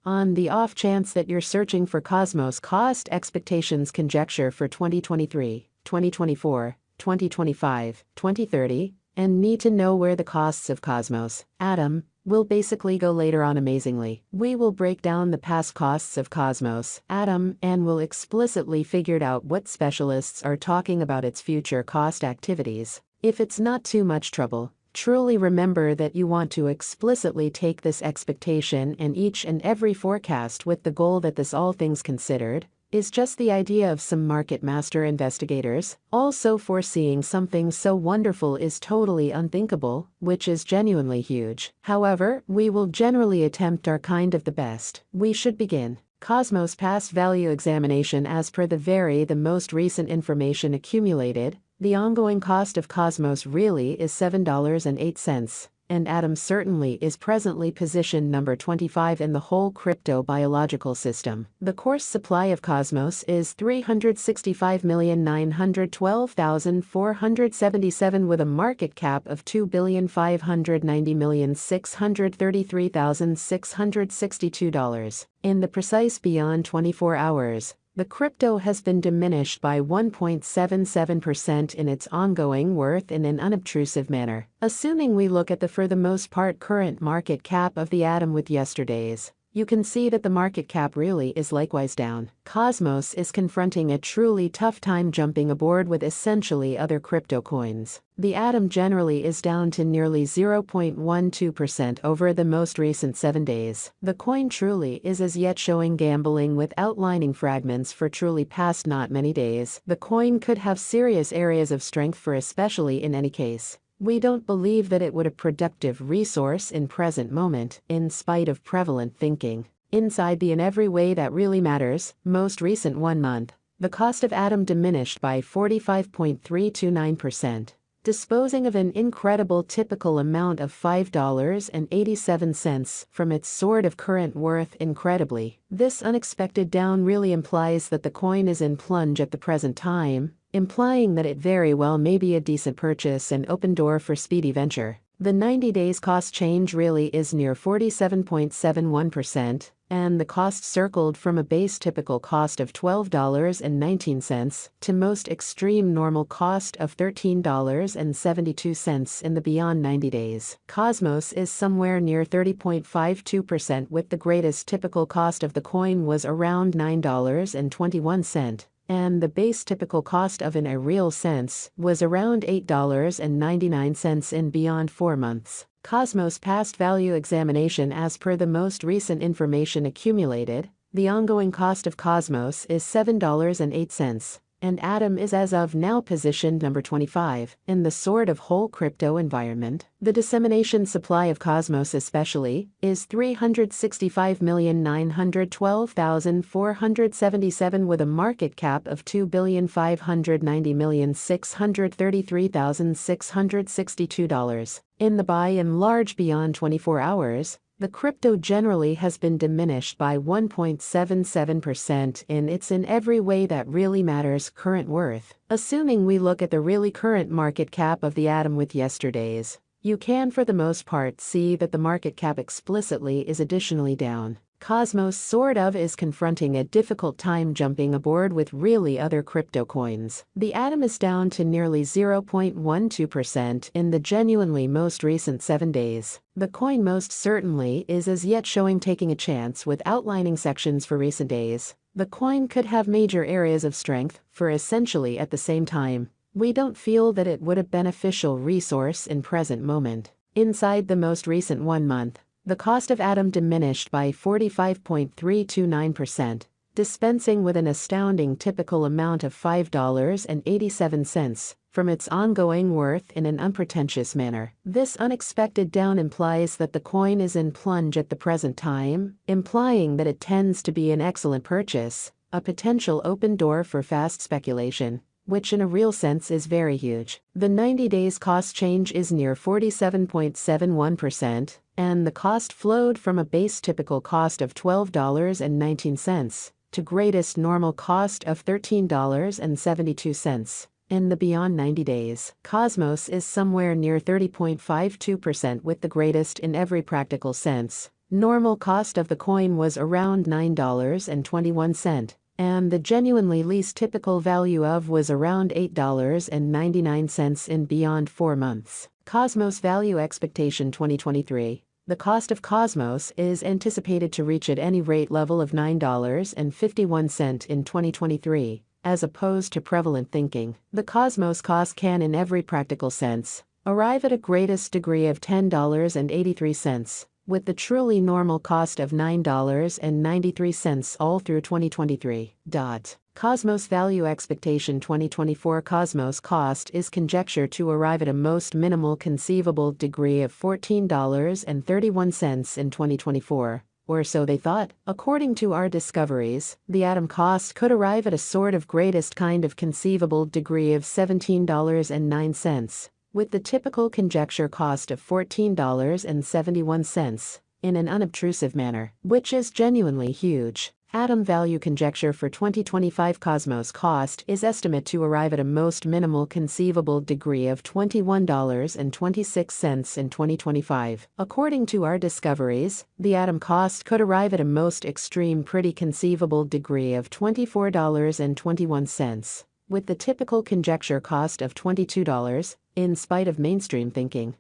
On the off chance that you're searching for Cosmos cost expectations conjecture for 2023, 2024, 2025, 2030, and need to know where the costs of Cosmos, Atom, will basically go later on amazingly. We will break down the past costs of Cosmos, Atom, and will explicitly figure out what specialists are talking about its future cost activities. If it's not too much trouble, truly remember that you want to explicitly take this expectation and each and every forecast with the goal that this, all things considered, is just the idea of some market master investigators. Also foreseeing something so wonderful is totally unthinkable, which is genuinely huge. However, we will generally attempt our kind of the best. We should begin. Cosmos past value examination. As per the most recent information accumulated, the ongoing cost of Cosmos really is $7.08, and Atom certainly is presently positioned number 25 in the whole crypto biological system. The course supply of Cosmos is 365,912,477 with a market cap of $2,590,633,662. In the precise beyond 24 hours, the crypto has been diminished by 1.77% in its ongoing worth in an unobtrusive manner. Assuming we look at the for the most part current market cap of the Atom with yesterday's, you can see that the market cap really is likewise down. Cosmos is confronting a truly tough time jumping aboard with essentially other crypto coins. The Atom generally is down to nearly 0.12% over the most recent 7 days. The coin truly is as yet showing gambling with outlining fragments for truly past not many days. The coin could have serious areas of strength for especially in any case. We don't believe that it would a productive resource in present moment, in spite of prevalent thinking. Inside the in every way that really matters, most recent 1 month, the cost of Atom diminished by 45.329%, disposing of an incredible typical amount of $5.87 from its sort of current worth. Incredibly, this unexpected down really implies that the coin is in plunge at the present time, implying that it very well may be a decent purchase and open door for speedy venture. The 90 days cost change really is near 47.71%, and the cost circled from a base typical cost of $12.19 to most extreme normal cost of $13.72 in the beyond 90 days. Cosmos is somewhere near 30.52%, with the greatest typical cost of the coin was around $9.21. And the base typical cost of in a real sense was around $8.99 in beyond 4 months. Cosmos past value examination. As per the most recent information accumulated, the ongoing cost of Cosmos is $7.08, and Atom is as of now positioned number 25 in the sort of whole crypto environment. The dissemination supply of Cosmos especially is 365,912,477 with a market cap of $2,590,633,662. In the by and large beyond 24 hours, the crypto generally has been diminished by 1.77% in its in every way that really matters current worth. Assuming we look at the really current market cap of the Atom with yesterday's, you can for the most part see that the market cap explicitly is additionally down. Cosmos sort of is confronting a difficult time jumping aboard with really other crypto coins. The Atom is down to nearly 0.12% in the genuinely most recent 7 days. The coin most certainly is as yet showing taking a chance with outlining sections for recent days. The coin could have major areas of strength for essentially at the same time. We don't feel that it would a beneficial resource in present moment. Inside the most recent 1 month, the cost of Atom diminished by 45.329%, dispensing with an astounding typical amount of $5.87 from its ongoing worth in an unpretentious manner. This unexpected down implies that the coin is in plunge at the present time, implying that it tends to be an excellent purchase, a potential open door for fast speculation, which in a real sense is very huge. The 90 days cost change is near 47.71%, and the cost flowed from a base typical cost of $12.19 to greatest normal cost of $13.72. In the beyond 90 days, Cosmos is somewhere near 30.52% with the greatest in every practical sense, normal cost of the coin was around $9.21, and the genuinely least typical value of was around $8.99 in beyond 4 months. Cosmos Value Expectation 2023. The cost of Cosmos is anticipated to reach at any rate level of $9.51 in 2023, as opposed to prevalent thinking. The Cosmos cost can, in every practical sense, arrive at a greatest degree of $10.83, with the truly normal cost of $9.93 all through 2023. Cosmos Value Expectation 2024. Cosmos cost is conjectured to arrive at a most minimal conceivable degree of $14.31 in 2024, or so they thought. According to our discoveries, the atom cost could arrive at a sort of greatest kind of conceivable degree of $17.09, with the typical conjecture cost of $14.71, in an unobtrusive manner, which is genuinely huge. Atom value conjecture for 2025. Cosmos cost is estimated to arrive at a most minimal conceivable degree of $21.26 in 2025. According to our discoveries, the atom cost could arrive at a most extreme pretty conceivable degree of $24.21, with the typical conjecture cost of $22, in spite of mainstream thinking.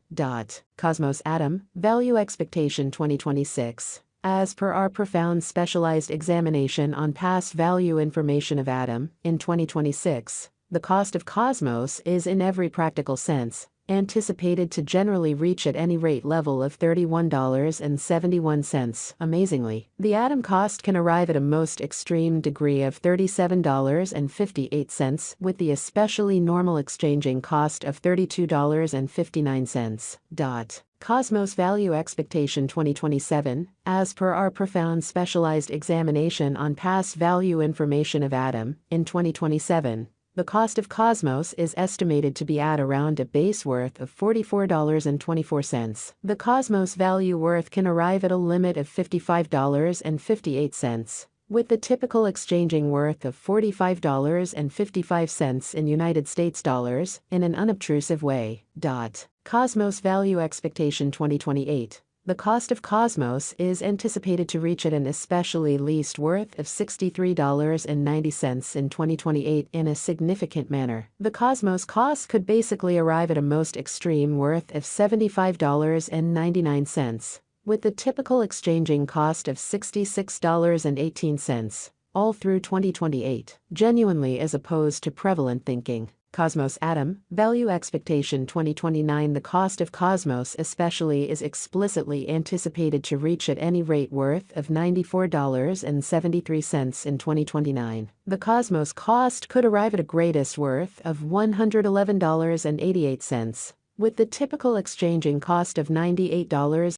Cosmos Atom Value Expectation 2026. As per our profound specialized examination on past value information of atom, in 2026, the cost of Cosmos is, in every practical sense, anticipated to generally reach at any rate level of $31.71. Amazingly, the atom cost can arrive at a most extreme degree of $37.58, with the especially normal exchanging cost of $32.59. Cosmos Value Expectation 2027. As per our profound specialized examination on past value information of atom, in 2027, the cost of Cosmos is estimated to be at around a base worth of $44.24. The Cosmos value worth can arrive at a limit of $55.58, with the typical exchanging worth of $45.55 in United States dollars, in an unobtrusive way. Cosmos Value Expectation 2028. The cost of Cosmos is anticipated to reach at an especially least worth of $63.90 in 2028 in a significant manner. The Cosmos cost could basically arrive at a most extreme worth of $75.99, with the typical exchanging cost of $66.18, all through 2028, genuinely as opposed to prevalent thinking. Cosmos Atom Value Expectation 2029. The cost of Cosmos especially is explicitly anticipated to reach at any rate worth of $94.73 in 2029. The Cosmos cost could arrive at a greatest worth of $111.88, with the typical exchanging cost of $98.